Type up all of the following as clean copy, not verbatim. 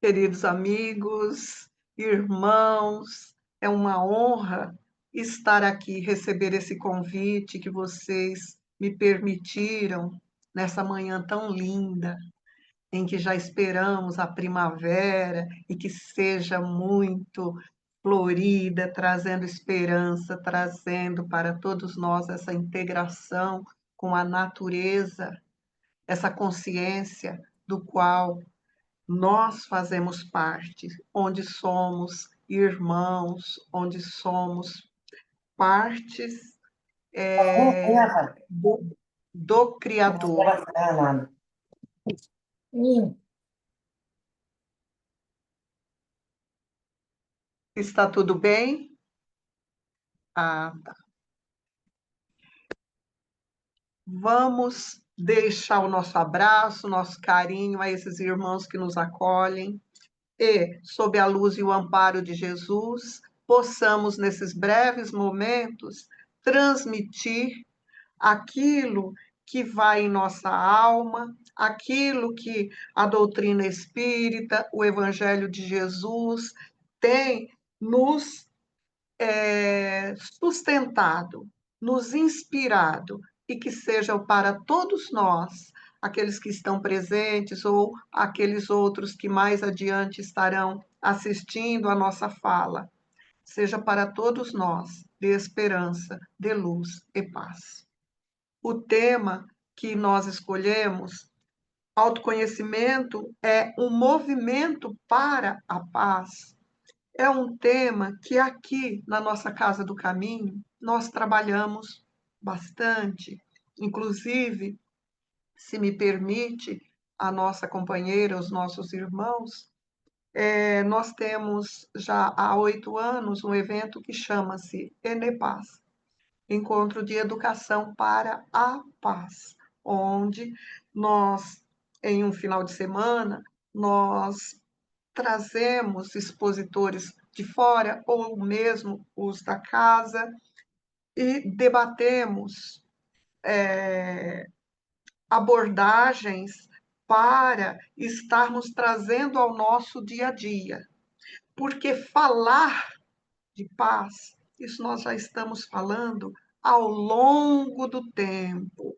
Queridos amigos, irmãos, é uma honra estar aqui, receber esse convite que vocês me permitiram nessa manhã tão linda, em que já esperamos a primavera e que seja muito florida, trazendo esperança, trazendo para todos nós essa integração com a natureza, essa consciência do qual nós fazemos parte, onde somos irmãos, onde somos partes do Criador. Está tudo bem? Ah, tá. Vamos deixar o nosso abraço, nosso carinho a esses irmãos que nos acolhem e, sob a luz e o amparo de Jesus, possamos, nesses breves momentos, transmitir aquilo que vai em nossa alma, aquilo que a doutrina espírita, o Evangelho de Jesus tem nos sustentado, nos inspirado, e que seja para todos nós, aqueles que estão presentes ou aqueles outros que mais adiante estarão assistindo a nossa fala, seja para todos nós de esperança, de luz e paz. O tema que nós escolhemos, autoconhecimento, é um movimento para a paz. É um tema que aqui na nossa Casa do Caminho nós trabalhamos bastante. Inclusive, se me permite, a nossa companheira, os nossos irmãos, nós temos já há 8 anos um evento que chama-se Enepaz, Encontro de Educação para a Paz, onde nós, em um final de semana, nós trazemos expositores de fora ou mesmo os da casa e debatemos abordagens para estarmos trazendo ao nosso dia a dia. Porque falar de paz, isso nós já estamos falando ao longo do tempo,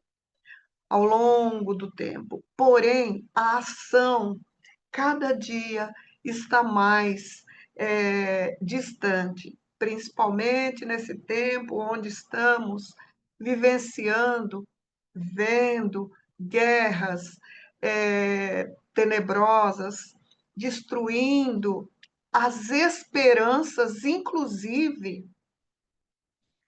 ao longo do tempo. Porém, a ação cada dia está mais distante, principalmente nesse tempo onde estamos vivenciando, vendo guerras tenebrosas, destruindo as esperanças, inclusive,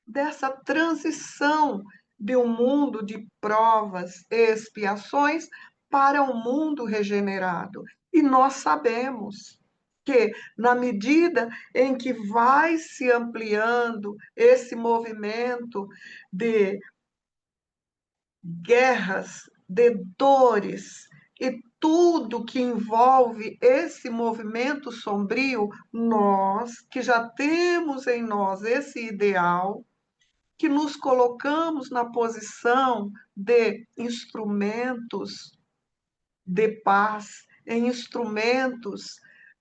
dessa transição de um mundo de provas e expiações para um mundo regenerado. E nós sabemos que, na medida em que vai se ampliando esse movimento de guerras, de dores e tudo que envolve esse movimento sombrio, nós que já temos em nós esse ideal, que nos colocamos na posição de instrumentos de paz, em instrumentos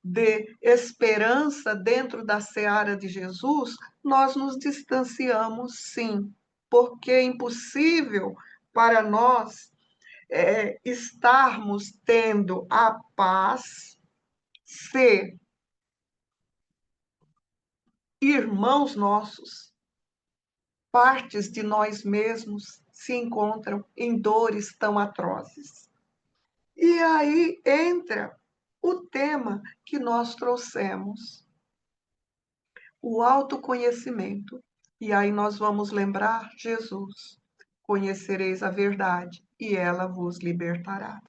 de esperança dentro da seara de Jesus, nós nos distanciamos, sim, porque é impossível para nós estarmos tendo a paz se irmãos nossos, partes de nós mesmos, se encontram em dores tão atrozes. E aí entra o tema que nós trouxemos, o autoconhecimento. E aí nós vamos lembrar Jesus: conhecereis a verdade e ela vos libertará.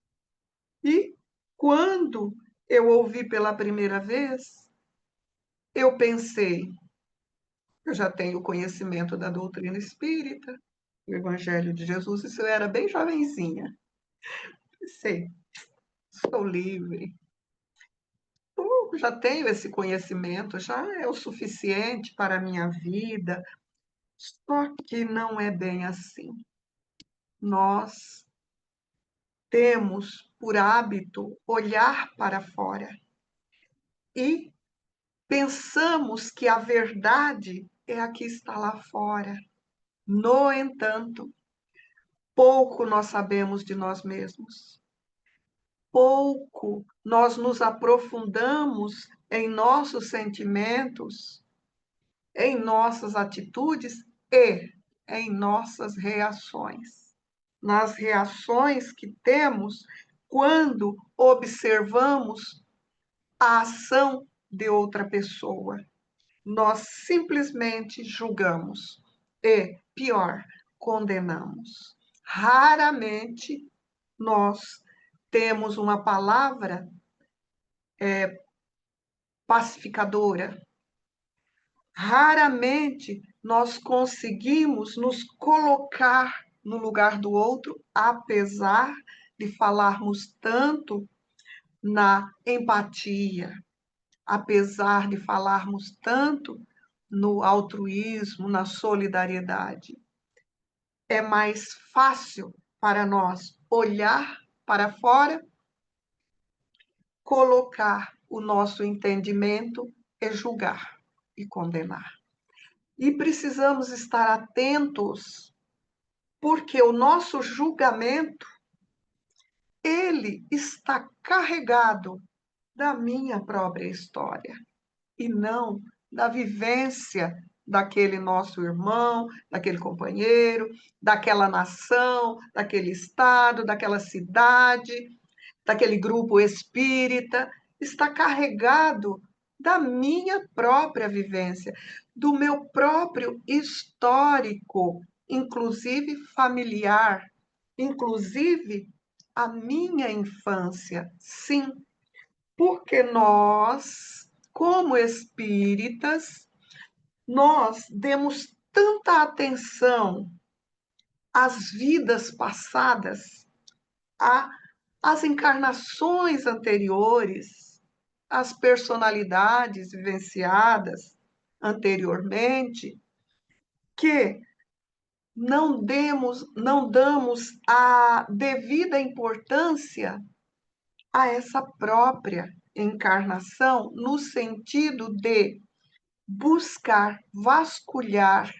E quando eu ouvi pela primeira vez, eu pensei, eu já tenho conhecimento da doutrina espírita, o Evangelho de Jesus, isso eu era bem jovenzinha. Pensei, sou livre, eu já tenho esse conhecimento, já é o suficiente para a minha vida. Só que não é bem assim. Nós temos por hábito olhar para fora, e pensamos que a verdade é a que está lá fora. No entanto, pouco nós sabemos de nós mesmos. Pouco nós nos aprofundamos em nossos sentimentos, em nossas atitudes e em nossas reações. Nas reações que temos quando observamos a ação de outra pessoa. Nós simplesmente julgamos e, pior, condenamos. Raramente nós temos uma palavra pacificadora. Raramente nós conseguimos nos colocar no lugar do outro, apesar de falarmos tanto na empatia, apesar de falarmos tanto no altruísmo, na solidariedade. É mais fácil para nós olhar para fora, colocar o nosso entendimento e julgar e condenar. E precisamos estar atentos, porque o nosso julgamento, ele está carregado da minha própria história e não da vivência daquele nosso irmão, daquele companheiro, daquela nação, daquele estado, daquela cidade, daquele grupo espírita, está carregado da minha própria vivência, do meu próprio histórico, inclusive familiar, inclusive a minha infância. Sim, porque nós, como espíritas, nós demos tanta atenção às vidas passadas, às encarnações anteriores, às personalidades vivenciadas anteriormente, que não damos a devida importância a essa própria encarnação, no sentido de buscar, vasculhar,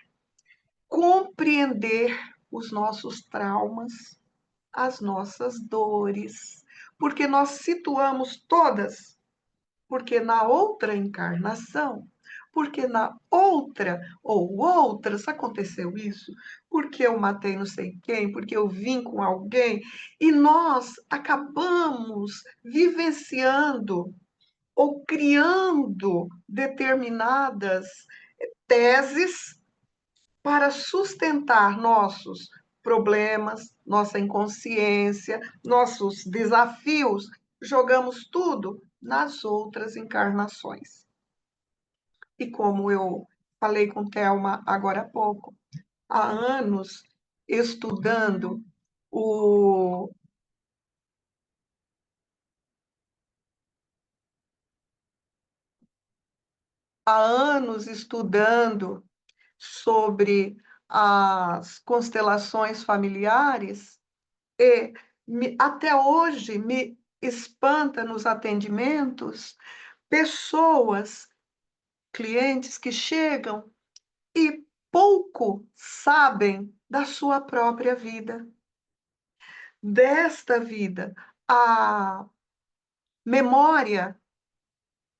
compreender os nossos traumas, as nossas dores, porque nós situamos todas, porque na outra encarnação, porque na outra ou outras aconteceu isso, porque eu matei não sei quem, porque eu vim com alguém, e nós acabamos vivenciando ou criando determinadas teses para sustentar nossos problemas, nossa inconsciência, nossos desafios, jogamos tudo nas outras encarnações. E como eu falei com Thelma agora há pouco, há anos estudando o há anos estudando sobre as constelações familiares e até hoje me espanta nos atendimentos pessoas, clientes que chegam e pouco sabem da sua própria vida, desta vida, a memória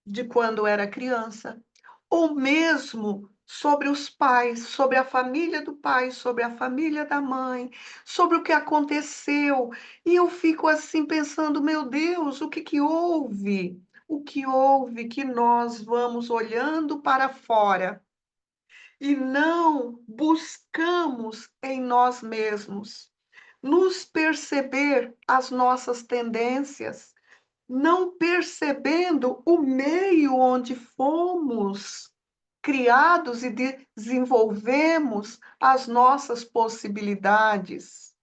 de quando era criança, ou mesmo sobre os pais, sobre a família do pai, sobre a família da mãe, sobre o que aconteceu. E eu fico assim pensando, meu Deus, o que que houve? O que houve que nós vamos olhando para fora e não buscamos em nós mesmos nos perceber as nossas tendências, não percebendo o meio onde fomos criados e desenvolvemos as nossas possibilidades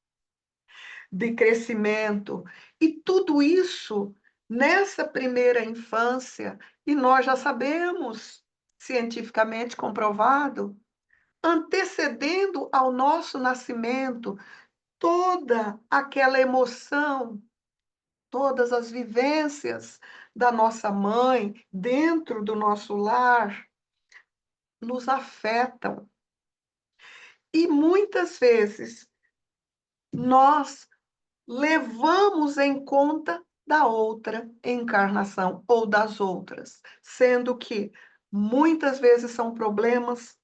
de crescimento. E tudo isso nessa primeira infância, e nós já sabemos, cientificamente comprovado, antecedendo ao nosso nascimento, toda aquela emoção, todas as vivências da nossa mãe, dentro do nosso lar, nos afetam. E muitas vezes nós levamos em conta da outra encarnação ou das outras, sendo que muitas vezes são problemas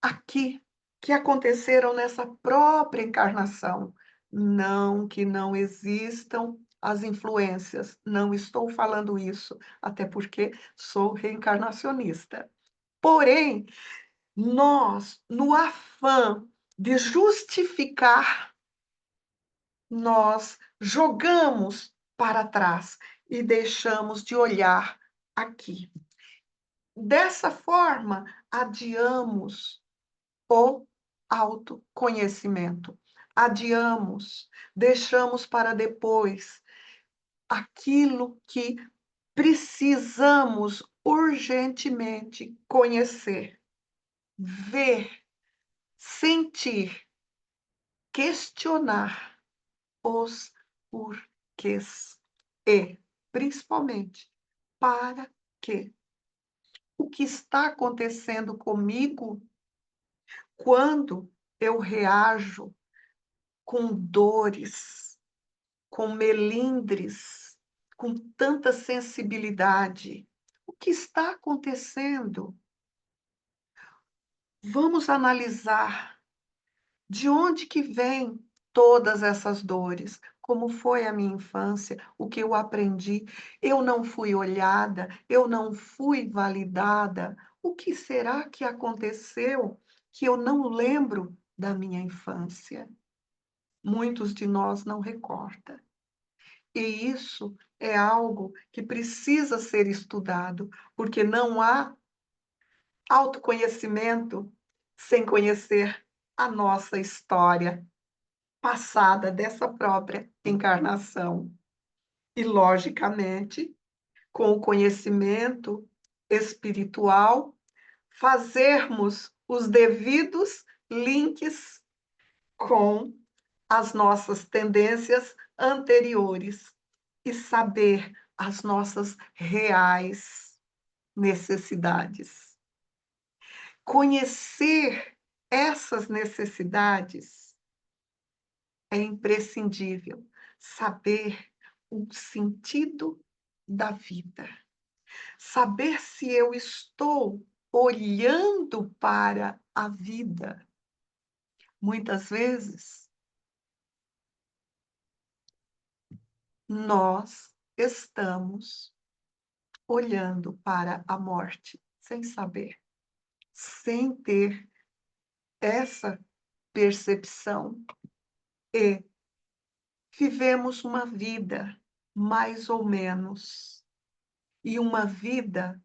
aqui que aconteceram nessa própria encarnação. Não que não existam as influências, não estou falando isso, até porque sou reencarnacionista. Porém, nós, no afã de justificar, nós jogamos para trás e deixamos de olhar aqui. Dessa forma, adiamos o autoconhecimento. Adiamos, deixamos para depois aquilo que precisamos urgentemente conhecer, ver, sentir, questionar os porquês e, principalmente, para quê? O que está acontecendo comigo quando eu reajo com dores, com melindres, com tanta sensibilidade? O que está acontecendo? Vamos analisar de onde que vêm todas essas dores? Como foi a minha infância? O que eu aprendi? Eu não fui olhada, eu não fui validada. O que será que aconteceu que eu não lembro da minha infância? Muitos de nós não recordam. E isso é algo que precisa ser estudado, porque não há autoconhecimento sem conhecer a nossa história passada dessa própria encarnação. E, logicamente, com o conhecimento espiritual, fazermos os devidos links com as nossas tendências anteriores e saber as nossas reais necessidades. Conhecer essas necessidades é imprescindível. Saber o sentido da vida. Saber se eu estou olhando para a vida. Muitas vezes, nós estamos olhando para a morte sem saber, sem ter essa percepção e vivemos uma vida mais ou menos e uma vida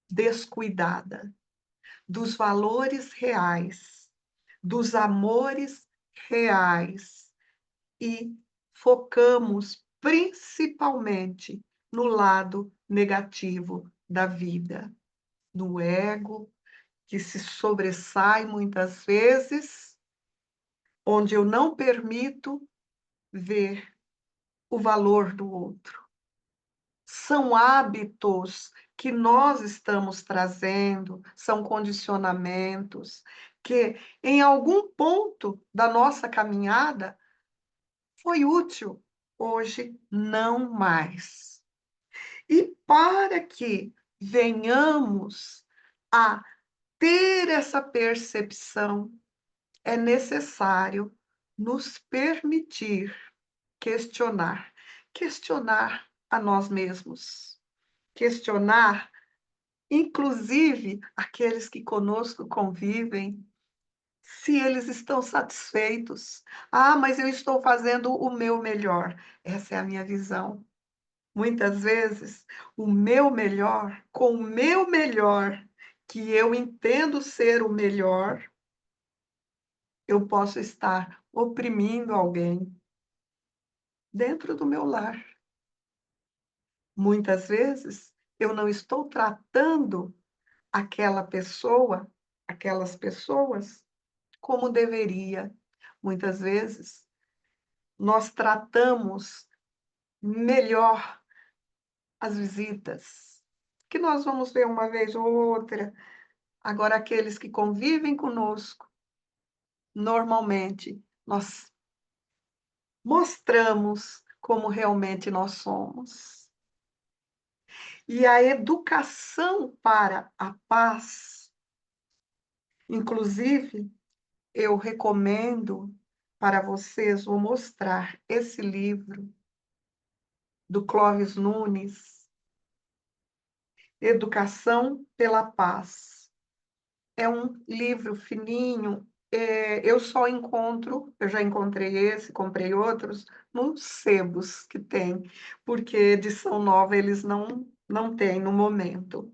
descuidada dos valores reais, dos amores reais e focamos principalmente no lado negativo da vida, no ego, que se sobressai muitas vezes, onde eu não permito ver o valor do outro. São hábitos que nós estamos trazendo, são condicionamentos que, em algum ponto da nossa caminhada, foi útil, hoje não mais. E para que venhamos a ter essa percepção, é necessário nos permitir questionar, questionar a nós mesmos, questionar, inclusive, aqueles que conosco convivem, se eles estão satisfeitos. Ah, mas eu estou fazendo o meu melhor. Essa é a minha visão. Muitas vezes, o meu melhor, com o meu melhor, que eu entendo ser o melhor, eu posso estar oprimindo alguém dentro do meu lar. Muitas vezes, eu não estou tratando aquela pessoa, aquelas pessoas, como deveria. Muitas vezes, nós tratamos melhor as visitas, que nós vamos ver uma vez ou outra. Agora, aqueles que convivem conosco, normalmente, nós mostramos como realmente nós somos. E a educação para a paz, inclusive, eu recomendo para vocês, vou mostrar esse livro do Clóvis Nunes, Educação pela Paz. É um livro fininho, eu já encontrei esse, comprei outros, nos sebos que tem, porque edição nova eles não têm no momento.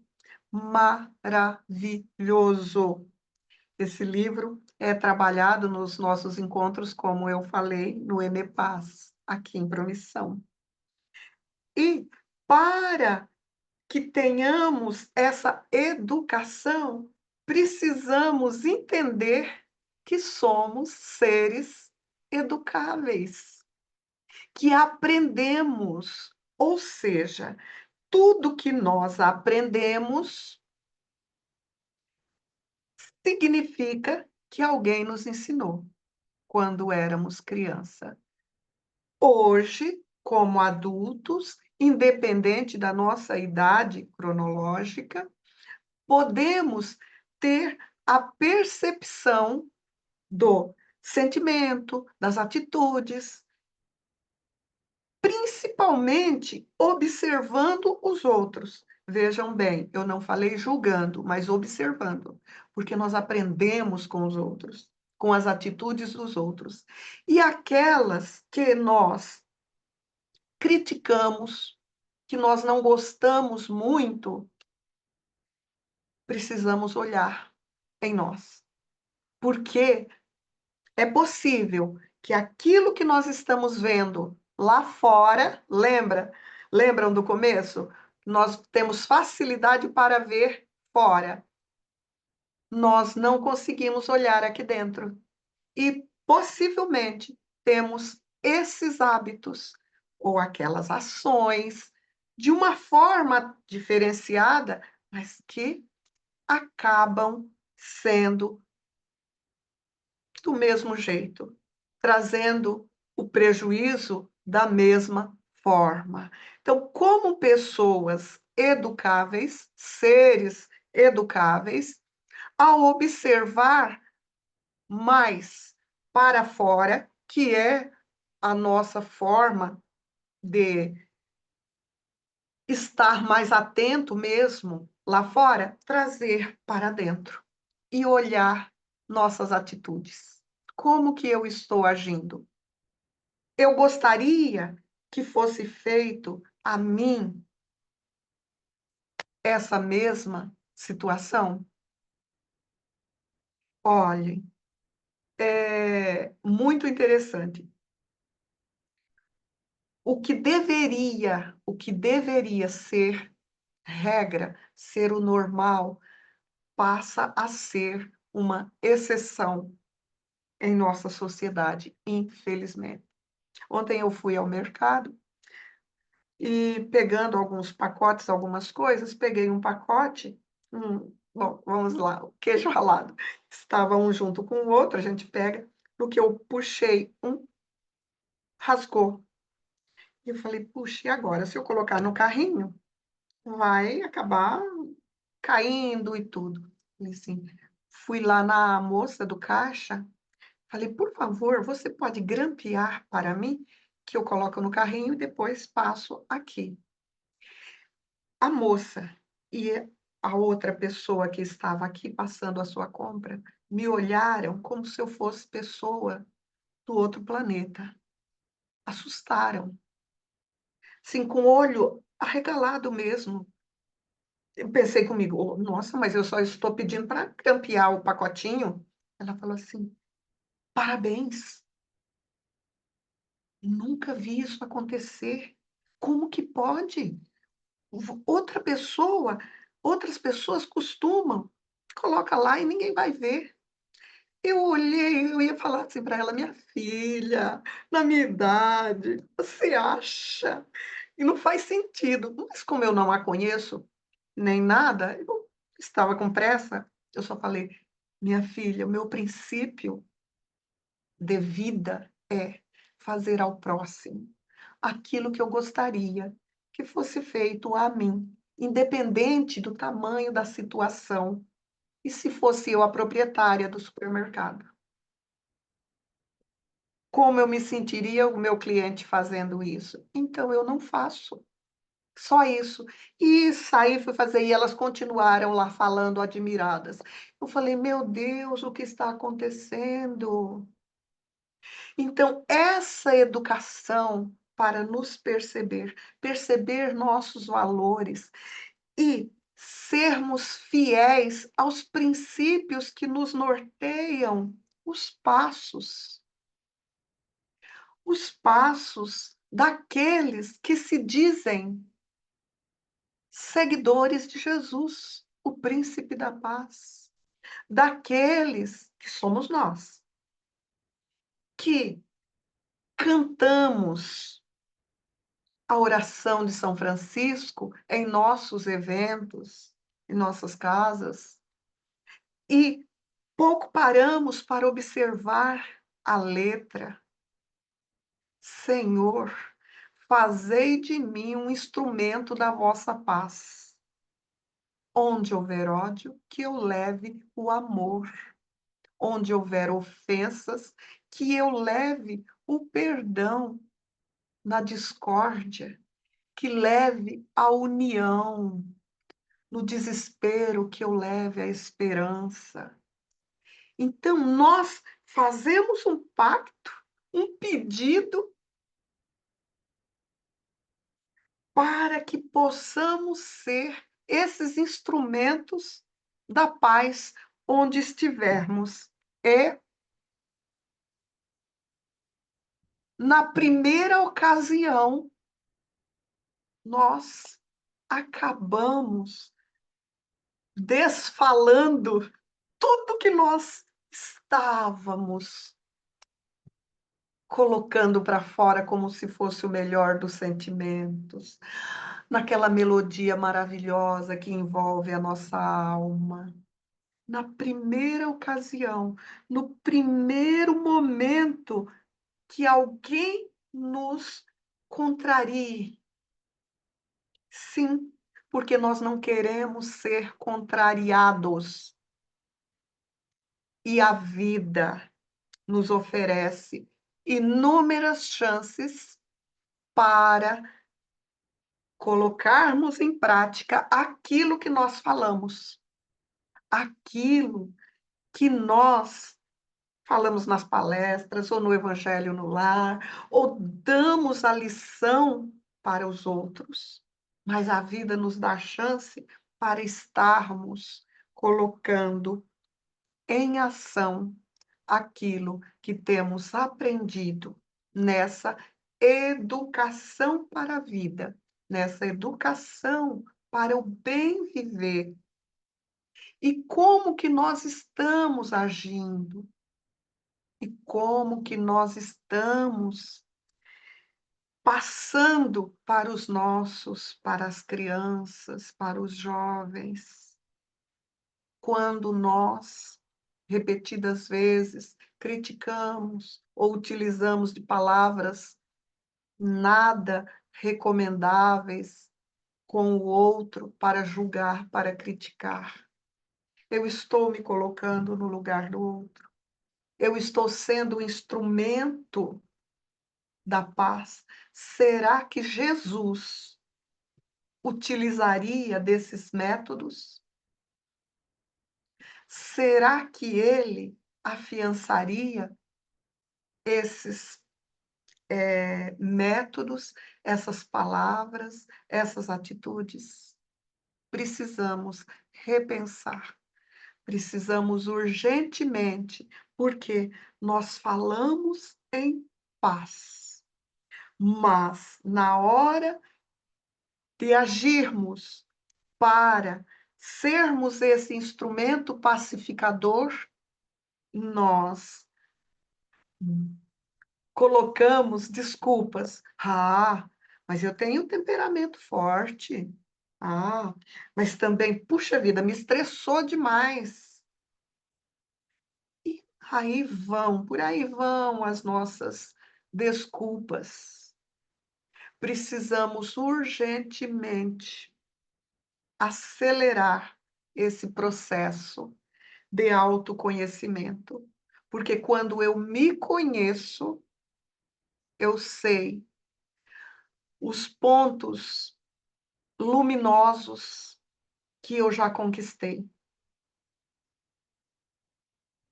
Maravilhoso! Esse livro é trabalhado nos nossos encontros, como eu falei, no EMEPAS, aqui em Promissão. E para que tenhamos essa educação, precisamos entender que somos seres educáveis, que aprendemos, ou seja, tudo que nós aprendemos significa que alguém nos ensinou quando éramos criança. Hoje, como adultos, independente da nossa idade cronológica, podemos ter a percepção do sentimento, das atitudes, principalmente observando os outros. Vejam bem, eu não falei julgando, mas observando, porque nós aprendemos com os outros, com as atitudes dos outros. E aquelas que nós criticamos, que nós não gostamos muito, precisamos olhar em nós. Porque é possível que aquilo que nós estamos vendo lá fora, lembram do começo? Nós temos facilidade para ver fora. Nós não conseguimos olhar aqui dentro. E possivelmente temos esses hábitos ou aquelas ações de uma forma diferenciada, mas que acabam sendo do mesmo jeito, trazendo o prejuízo da mesma forma. Então, como pessoas educáveis, seres educáveis, ao observar mais para fora, que é a nossa forma de estar mais atento mesmo lá fora, trazer para dentro e olhar nossas atitudes. Como que eu estou agindo? Eu gostaria que fosse feito a mim essa mesma situação? Olhem, é muito interessante. O que deveria ser regra, ser o normal, passa a ser uma exceção em nossa sociedade, infelizmente. Ontem eu fui ao mercado e pegando alguns pacotes, algumas coisas, peguei um pacote, bom, vamos lá, o queijo ralado. Estava um junto com o outro, a gente pega, no que eu puxei um, rasgou. E eu falei: "Puxa, e agora? Se eu colocar no carrinho, vai acabar caindo e tudo". Falei assim, fui lá na moça do caixa, falei: "Por favor, você pode grampear para mim, que eu coloco no carrinho e depois passo aqui". A moça e a outra pessoa que estava aqui passando a sua compra me olharam como se eu fosse pessoa do outro planeta. Assustaram, assim, com o olho arregalado mesmo. Eu pensei comigo: "Oh, nossa, mas eu só estou pedindo para grampear o pacotinho". Ela falou assim: "Parabéns, nunca vi isso acontecer. Como que pode? Outra pessoa, outras pessoas costumam, coloca lá e ninguém vai ver". Eu olhei, eu ia falar assim para ela: "Minha filha, na minha idade, você acha?". E não faz sentido. Mas como eu não a conheço, nem nada, eu estava com pressa, eu só falei: "Minha filha, o meu princípio de vida é fazer ao próximo aquilo que eu gostaria que fosse feito a mim, independente do tamanho da situação. E se fosse eu a proprietária do supermercado? Como eu me sentiria o meu cliente fazendo isso? Então eu não faço, só isso". E saí, fui fazer e elas continuaram lá falando admiradas. Eu falei: "Meu Deus, o que está acontecendo?". Então essa educação para nos perceber, perceber nossos valores e sermos fiéis aos princípios que nos norteiam os passos. Os passos daqueles que se dizem seguidores de Jesus, o príncipe da paz, daqueles que somos nós, que cantamos a oração de São Francisco em nossos eventos, em nossas casas, e pouco paramos para observar a letra. Senhor, fazei de mim um instrumento da vossa paz. Onde houver ódio, que eu leve o amor. Onde houver ofensas, que eu leve o perdão. Na discórdia, que leve a união. No desespero, que eu leve a esperança. Então, nós fazemos um pacto, um pedido, para que possamos ser esses instrumentos da paz onde estivermos. E, na primeira ocasião, nós acabamos desfalando tudo que nós estávamos colocando para fora como se fosse o melhor dos sentimentos, naquela melodia maravilhosa que envolve a nossa alma. Na primeira ocasião, no primeiro momento que alguém nos contrarie, sim, porque nós não queremos ser contrariados. E a vida nos oferece inúmeras chances para colocarmos em prática aquilo que nós falamos, aquilo que nós falamos nas palestras, ou no Evangelho no lar, ou damos a lição para os outros. Mas a vida nos dá chance para estarmos colocando em ação aquilo que temos aprendido nessa educação para a vida, nessa educação para o bem viver. E como que nós estamos agindo? E como que nós estamos passando para os nossos, para as crianças, para os jovens, quando nós, repetidas vezes, criticamos ou utilizamos de palavras nada recomendáveis com o outro para julgar, para criticar. Eu estou me colocando no lugar do outro. Eu estou sendo um instrumento da paz. Será que Jesus utilizaria desses métodos? Será que ele afiançaria esses métodos, essas palavras, essas atitudes? Precisamos repensar, precisamos urgentemente, porque nós falamos em paz, mas na hora de agirmos para sermos esse instrumento pacificador, nós colocamos desculpas. Ah, mas eu tenho temperamento forte. Ah, mas também, puxa vida, me estressou demais. E por aí vão as nossas desculpas. Precisamos urgentemente acelerar esse processo de autoconhecimento, porque quando eu me conheço, eu sei os pontos luminosos que eu já conquistei,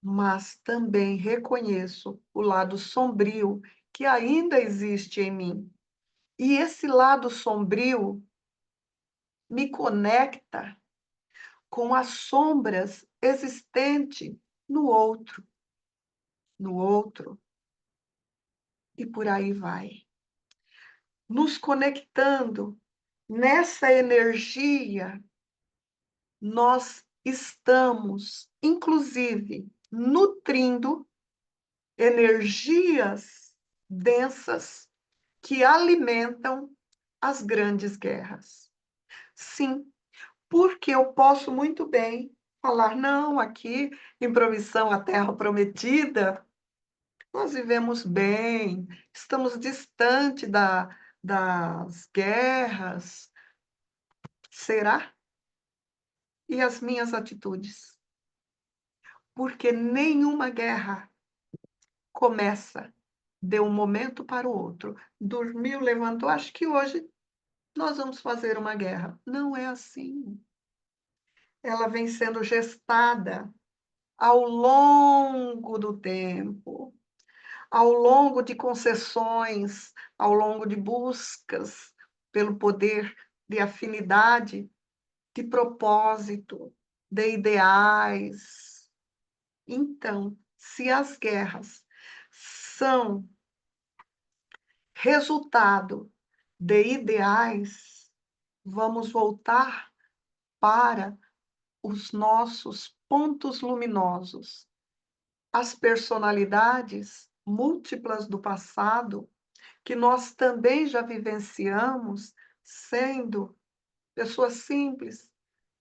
mas também reconheço o lado sombrio que ainda existe em mim. E esse lado sombrio me conecta com as sombras existentes no outro, e por aí vai. Nos conectando nessa energia, nós estamos, inclusive, nutrindo energias densas que alimentam as grandes guerras. Sim, porque eu posso muito bem falar, não, aqui em Promissão, a Terra Prometida, nós vivemos bem, estamos distante das guerras. Será? E as minhas atitudes? Porque nenhuma guerra começa de um momento para o outro. Dormiu, levantou, acho que hoje nós vamos fazer uma guerra. Não é assim. Ela vem sendo gestada ao longo do tempo, ao longo de concessões, ao longo de buscas pelo poder de afinidade, de propósito, de ideais. Então, se as guerras são resultado de ideais, vamos voltar para os nossos pontos luminosos, as personalidades múltiplas do passado, que nós também já vivenciamos, sendo pessoas simples,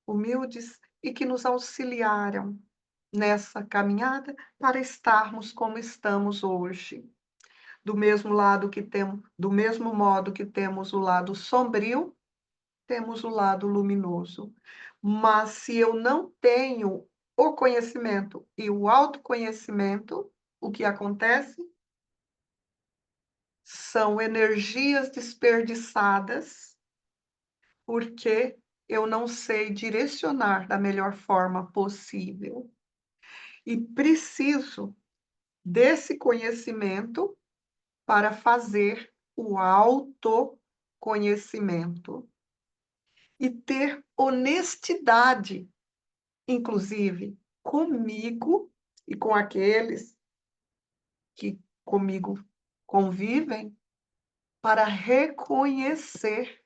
humildes e que nos auxiliaram nessa caminhada para estarmos como estamos hoje. Do mesmo modo que temos o lado sombrio, temos o lado luminoso. Mas se eu não tenho o conhecimento e o autoconhecimento, o que acontece são energias desperdiçadas, porque eu não sei direcionar da melhor forma possível. E preciso desse conhecimento para fazer o autoconhecimento e ter honestidade, inclusive comigo e com aqueles que comigo convivem, para reconhecer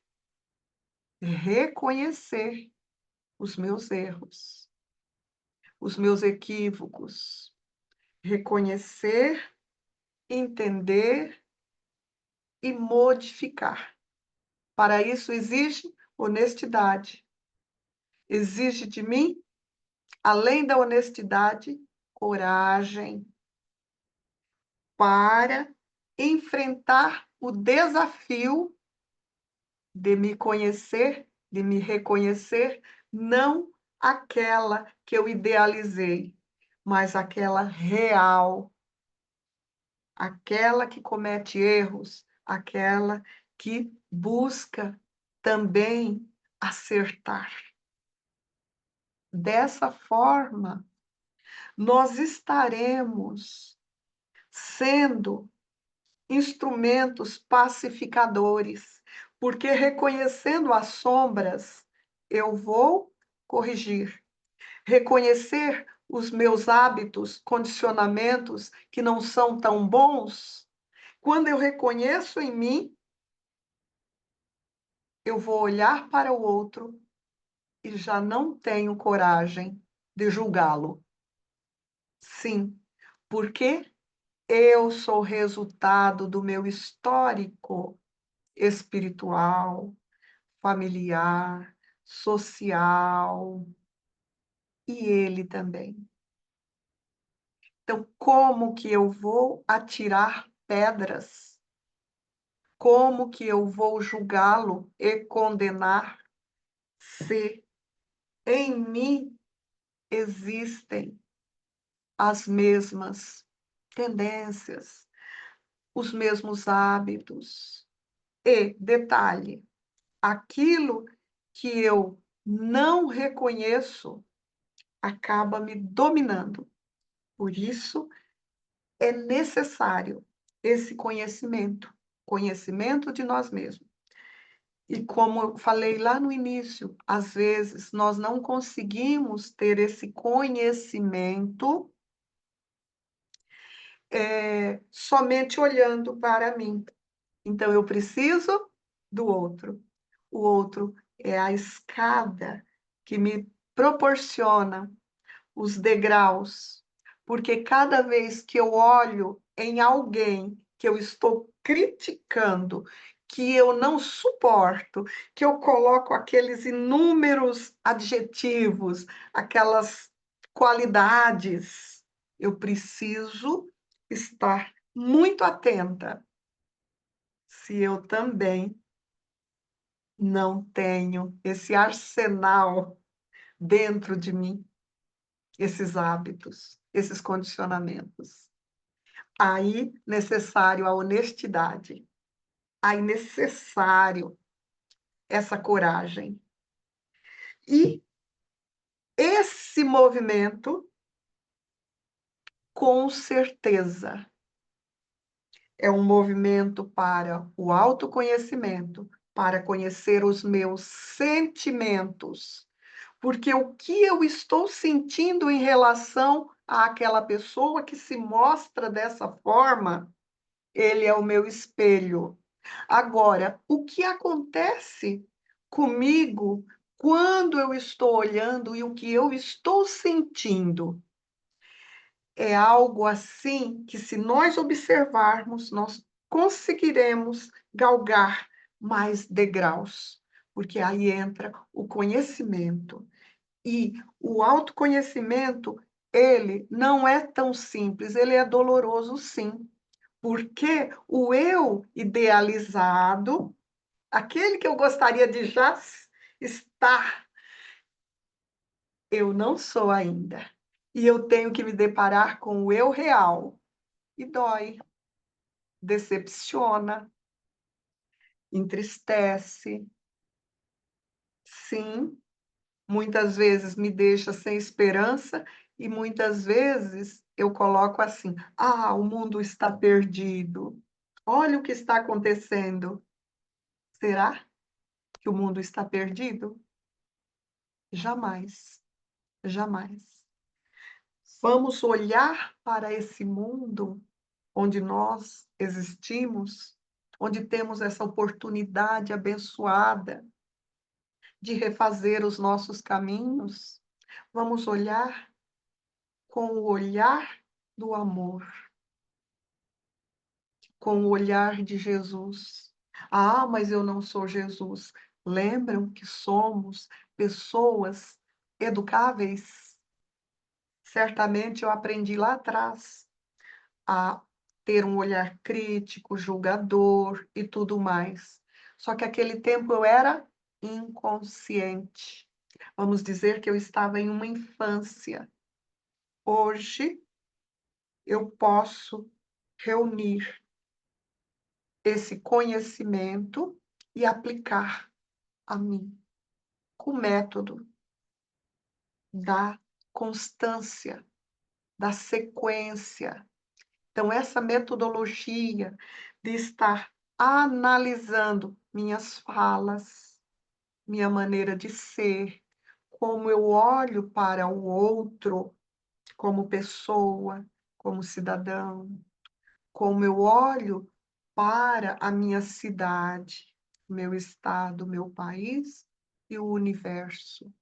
os meus erros, os meus equívocos, reconhecer, entender e modificar. Para isso exige honestidade. Exige de mim, além da honestidade, coragem para enfrentar o desafio de me conhecer, de me reconhecer, não aquela que eu idealizei, mas aquela real, aquela que comete erros, aquela que busca também acertar. Dessa forma, nós estaremos sendo instrumentos pacificadores, porque reconhecendo as sombras, eu vou corrigir. Reconhecer os meus hábitos, condicionamentos que não são tão bons, quando eu reconheço em mim, eu vou olhar para o outro e já não tenho coragem de julgá-lo. Sim, porque eu sou resultado do meu histórico. espiritual, familiar, social, e ele também. Então, como que eu vou atirar pedras? Como que eu vou julgá-lo e condenar se em mim existem as mesmas tendências, os mesmos hábitos? E, detalhe, aquilo que eu não reconheço acaba me dominando. Por isso, é necessário esse conhecimento, conhecimento de nós mesmos. E como eu falei lá no início, às vezes nós não conseguimos ter esse conhecimento somente olhando para mim. Então, eu preciso do outro. O outro é a escada que me proporciona os degraus, porque cada vez que eu olho em alguém que eu estou criticando, que eu não suporto, que eu coloco aqueles inúmeros adjetivos, aquelas qualidades, eu preciso estar muito atenta se eu também não tenho esse arsenal dentro de mim, esses hábitos, esses condicionamentos. Aí necessário a honestidade, aí necessário essa coragem. E esse movimento, com certeza, é um movimento para o autoconhecimento, para conhecer os meus sentimentos, porque o que eu estou sentindo em relação àquela pessoa que se mostra dessa forma, ele é o meu espelho. Agora, o que acontece comigo quando eu estou olhando e o que eu estou sentindo? É algo assim que, se nós observarmos, nós conseguiremos galgar mais degraus, porque aí entra o conhecimento. E o autoconhecimento, ele não é tão simples, ele é doloroso, sim, porque o eu idealizado, aquele que eu gostaria de já estar, eu não sou ainda. E eu tenho que me deparar com o eu real. E dói, decepciona, entristece. Sim, muitas vezes me deixa sem esperança e muitas vezes eu coloco assim: "Ah, o mundo está perdido. Olha o que está acontecendo". Será que o mundo está perdido? Jamais, jamais. Vamos olhar para esse mundo onde nós existimos, onde temos essa oportunidade abençoada de refazer os nossos caminhos. Vamos olhar com o olhar do amor, com o olhar de Jesus. Ah, mas eu não sou Jesus. Lembram que somos pessoas educáveis? Certamente eu aprendi lá atrás a ter um olhar crítico, julgador e tudo mais. Só que aquele tempo eu era inconsciente. Vamos dizer que eu estava em uma infância. Hoje eu posso reunir esse conhecimento e aplicar a mim, com o método da constância, da sequência. Então, essa metodologia de estar analisando minhas falas, minha maneira de ser, como eu olho para o outro como pessoa, como cidadão, como eu olho para a minha cidade, meu estado, meu país e o universo.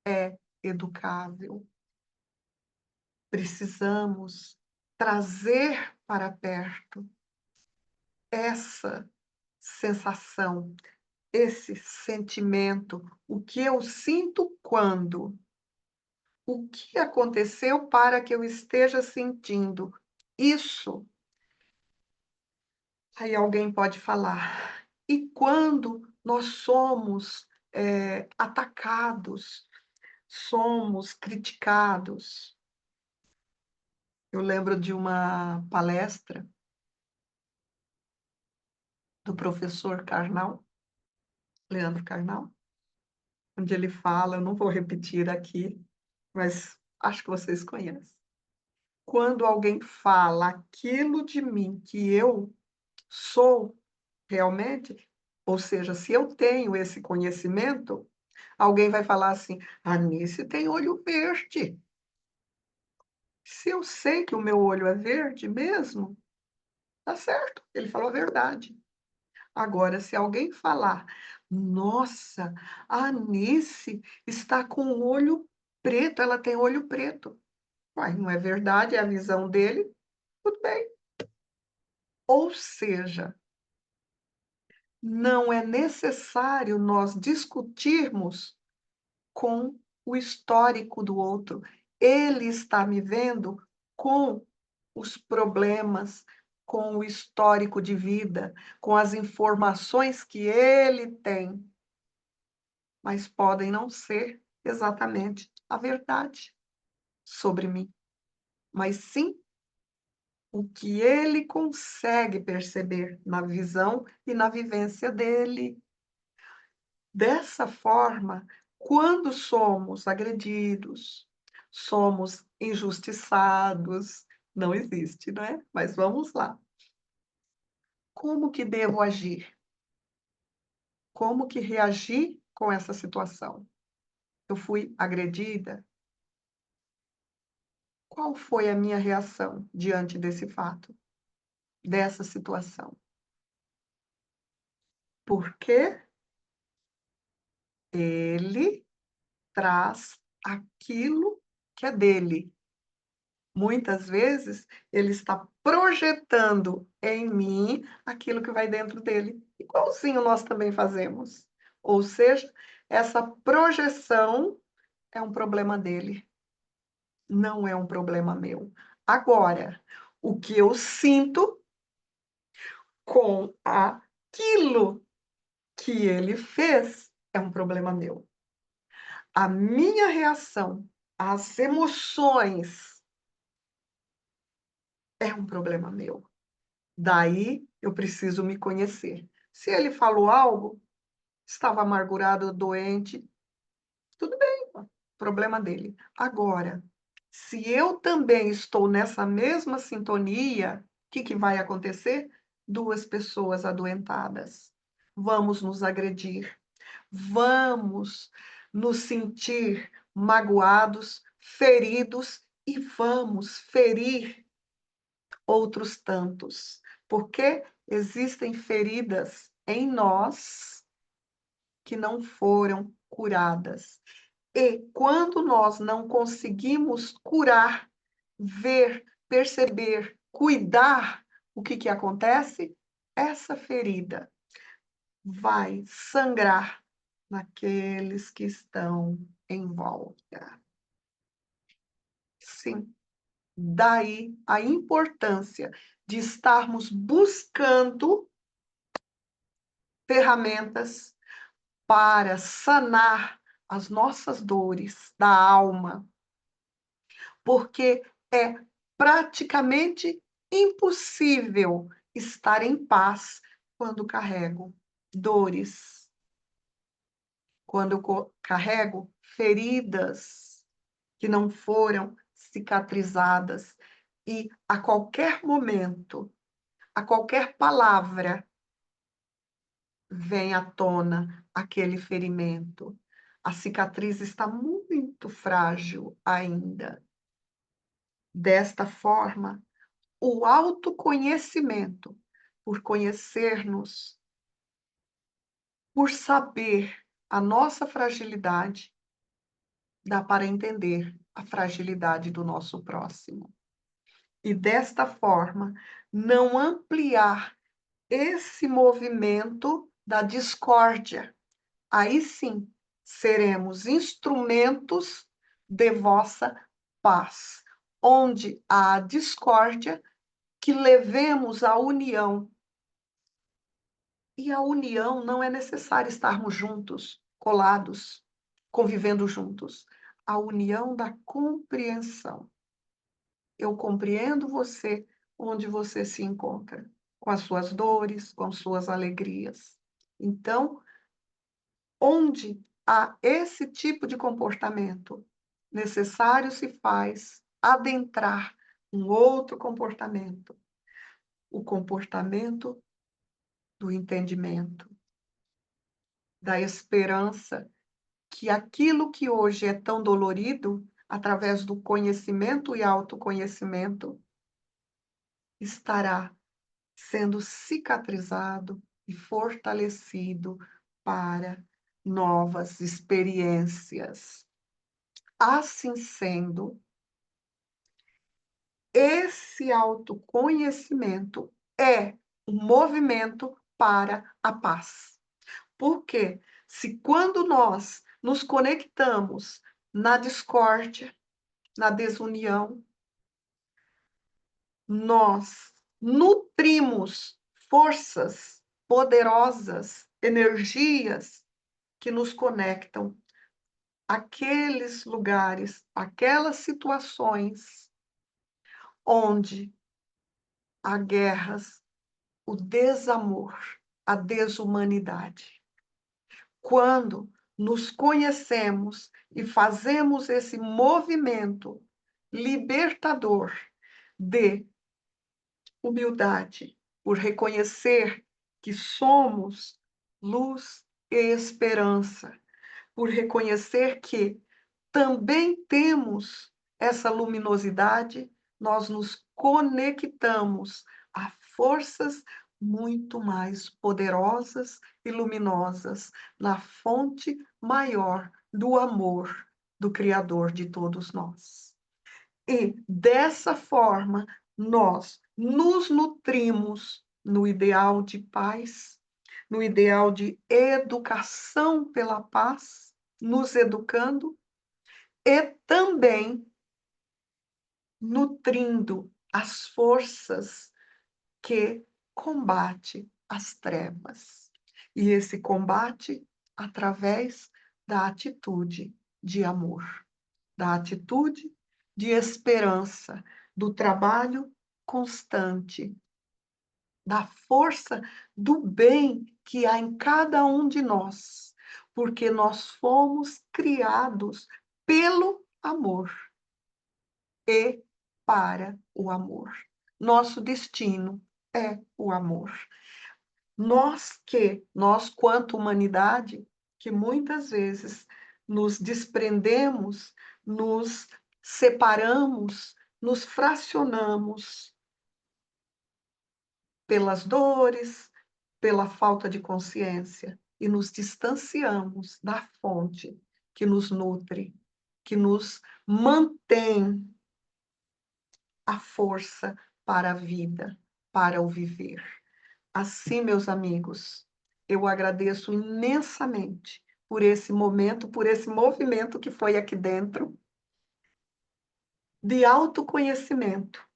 É educável. Precisamos trazer para perto essa sensação, esse sentimento, o que eu sinto quando, o que aconteceu para que eu esteja sentindo isso. Aí alguém pode falar: "E quando nós somos, atacados, somos criticados?". Eu lembro de uma palestra do professor Karnal, Leandro Carnal, onde ele fala, eu não vou repetir aqui, mas acho que vocês conhecem. Quando alguém fala aquilo de mim que eu sou realmente, ou seja, se eu tenho esse conhecimento, alguém vai falar assim: "A Nice tem olho verde". Se eu sei que o meu olho é verde mesmo, tá certo, ele falou a verdade. Agora, se alguém falar: "Nossa, a Anice está com o olho preto, ela tem olho preto". Uai, não é verdade, é a visão dele, tudo bem. Ou seja, não é necessário nós discutirmos com o histórico do outro. Ele está me vendo com os problemas, com o histórico de vida, com as informações que ele tem. Mas podem não ser exatamente a verdade sobre mim, mas sim o que ele consegue perceber na visão e na vivência dele. Dessa forma, quando somos agredidos, somos injustiçados, não existe, né? Mas vamos lá. Como que devo agir? Como que reagir com essa situação? Eu fui agredida? Qual foi a minha reação diante desse fato, dessa situação? Porque ele traz aquilo que é dele. Muitas vezes, ele está projetando em mim aquilo que vai dentro dele, igualzinho nós também fazemos. Ou seja, essa projeção é um problema dele, não é um problema meu. Agora, o que eu sinto com aquilo que ele fez é um problema meu. A minha reação às emoções é um problema meu. Daí eu preciso me conhecer. Se ele falou algo, estava amargurado, doente, tudo bem, problema dele. Agora, se eu também estou nessa mesma sintonia, o que que vai acontecer? Duas pessoas adoentadas. Vamos nos agredir. Vamos nos sentir magoados, feridos e vamos ferir outros tantos, porque existem feridas em nós que não foram curadas. E quando nós não conseguimos curar, ver, perceber, cuidar, o que que acontece? Essa ferida vai sangrar naqueles que estão em volta. Sim, daí a importância de estarmos buscando ferramentas para sanar as nossas dores da alma, porque é praticamente impossível estar em paz quando carrego dores, quando eu carrego feridas que não foram cicatrizadas e a qualquer momento, a qualquer palavra, vem à tona aquele ferimento. A cicatriz está muito frágil ainda. Desta forma, o autoconhecimento, por conhecer-nos, por saber a nossa fragilidade, dá para entender a fragilidade do nosso próximo. E desta forma, não ampliar esse movimento da discórdia. Aí sim, seremos instrumentos de vossa paz, onde há discórdia, que levemos a união. E a união não é necessário estarmos juntos, colados, convivendo juntos. A união da compreensão. Eu compreendo você onde você se encontra, com as suas dores, com suas alegrias. Então, onde há esse tipo de comportamento, necessário se faz adentrar um outro comportamento, o comportamento do entendimento, da esperança, que aquilo que hoje é tão dolorido, através do conhecimento e autoconhecimento, estará sendo cicatrizado e fortalecido para novas experiências. Assim sendo, esse autoconhecimento é um movimento para a paz. Porque se quando nós nos conectamos na discórdia, na desunião, nós nutrimos forças poderosas, energias que nos conectam àqueles lugares, aquelas situações onde há guerras, o desamor, a desumanidade. Quando nos conhecemos e fazemos esse movimento libertador de humildade, por reconhecer que somos luz e esperança, por reconhecer que também temos essa luminosidade, nós nos conectamos a forças muito mais poderosas e luminosas na fonte maior do amor do Criador de todos nós. E dessa forma, nós nos nutrimos no ideal de paz, no ideal de educação pela paz, nos educando e também nutrindo as forças que combate as trevas. E esse combate através da atitude de amor, da atitude de esperança, do trabalho constante, da força do bem que há em cada um de nós, porque nós fomos criados pelo amor e para o amor. Nosso destino é o amor. Nós quanto humanidade, que muitas vezes nos desprendemos, nos separamos, nos fracionamos pelas dores, pela falta de consciência e nos distanciamos da fonte que nos nutre, que nos mantém a força para a vida, para o viver. Assim, meus amigos, eu agradeço imensamente por esse momento, por esse movimento que foi aqui dentro, de autoconhecimento,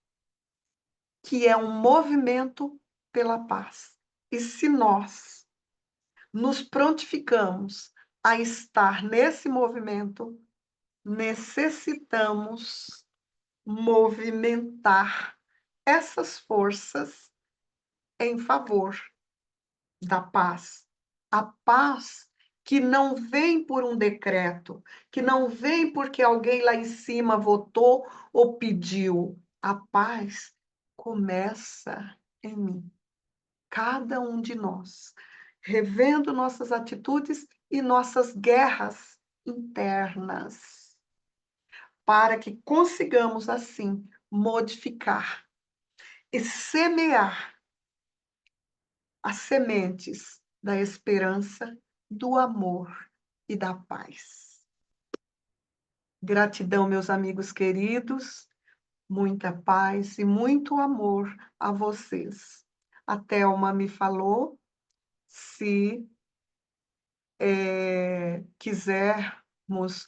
que é um movimento pela paz. E se nós nos prontificamos a estar nesse movimento, necessitamos movimentar essas forças em favor da paz. A paz que não vem por um decreto, que não vem porque alguém lá em cima votou ou pediu. A paz começa em mim, cada um de nós, revendo nossas atitudes e nossas guerras internas, para que consigamos, assim, modificar e semear as sementes da esperança, do amor e da paz. Gratidão, meus amigos queridos, muita paz e muito amor a vocês. A Thelma me falou, se quisermos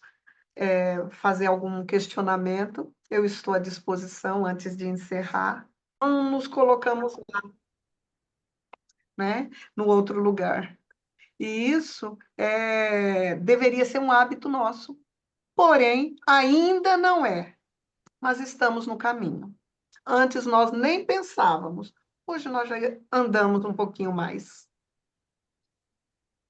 fazer algum questionamento, eu estou à disposição antes de encerrar. Não nos colocamos, né, no outro lugar. E isso deveria ser um hábito nosso, porém, ainda não é, mas estamos no caminho. Antes nós nem pensávamos, hoje nós já andamos um pouquinho mais.